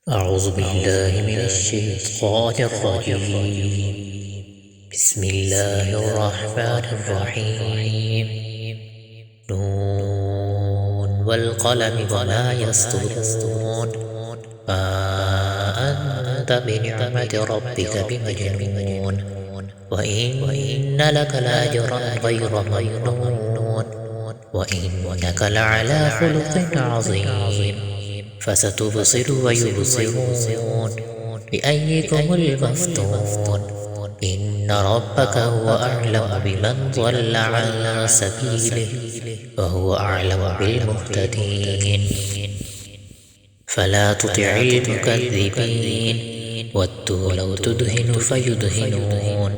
أعوذ بالله من الشيطان الرجيم. بسم الله الرحمن الرحيم. نون والقلم وما يسطرون. ما أنت بنعمة ربك بمجنون، وإن لك لأجرا غير ممنون، وإنك لعلى خلق عظيم. فستبصر ويبصرون بأيكم المفتون. إن ربك هو أعلم بمن ضل عن سبيله وهو أعلم بالمهتدين. فلا تطع المكذبين، ودوا لو تدهن فيدهنون.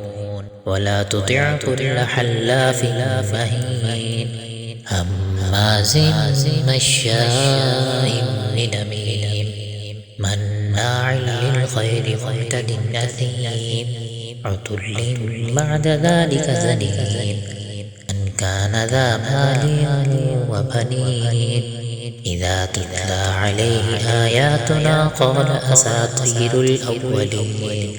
ولا تطع كل حلاف مهين، هماز مشاء بنميم، مناع للخير معتد أثيم، عتل بعد ذلك زنيم، أن كان ذا مال وبنين. إذا تتلى عليه آياتنا قال أساطير الأولين،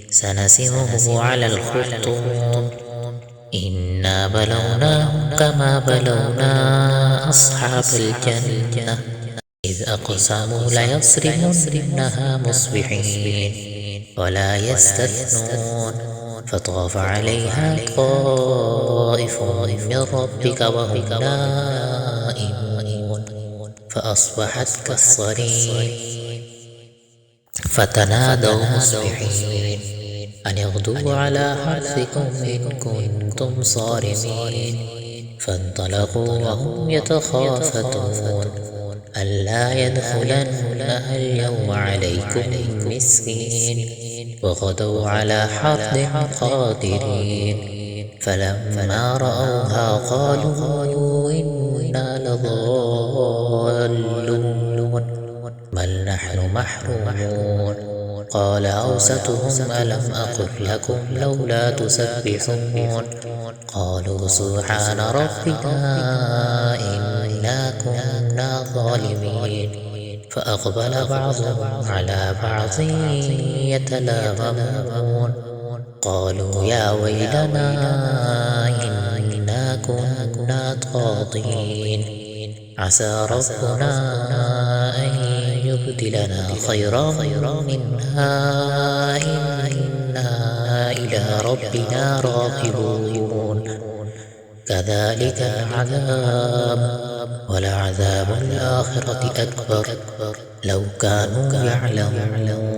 سنسمه على الخرطوم. إنا بلوناهم كما بلونا أصحاب الجنة إذ أقسموا ليصرمنها مصبحين ولا يستثنون. فطاف عليها طائف من ربك وهم نائمون، فأصبحت كالصريم. فتنادوا مصبحين أن اغدوا على حرثكم إن كنتم صارمين. فانطلقوا وهم يتخافتون ألا يدخلنها اليوم عليكم مسكين، وغدوا على حرد قادرين. فلما رأوها قالوا إنا لضالون بل نحن محرومون. قال أوسطهم ألم أقل لكم لولا تسبحون؟ قالوا سبحان ربنا إنا كنا ظالمين. فأقبل بعضهم على بعض يتلاومون قالوا يا ويلنا إنا كنا طاغين، عسى ربنا أن يبدلنا خيرا منها إنا إلى ربنا راغبون. كذلك العذاب ولعذاب الآخرة أكبر لو كانوا يعلمون.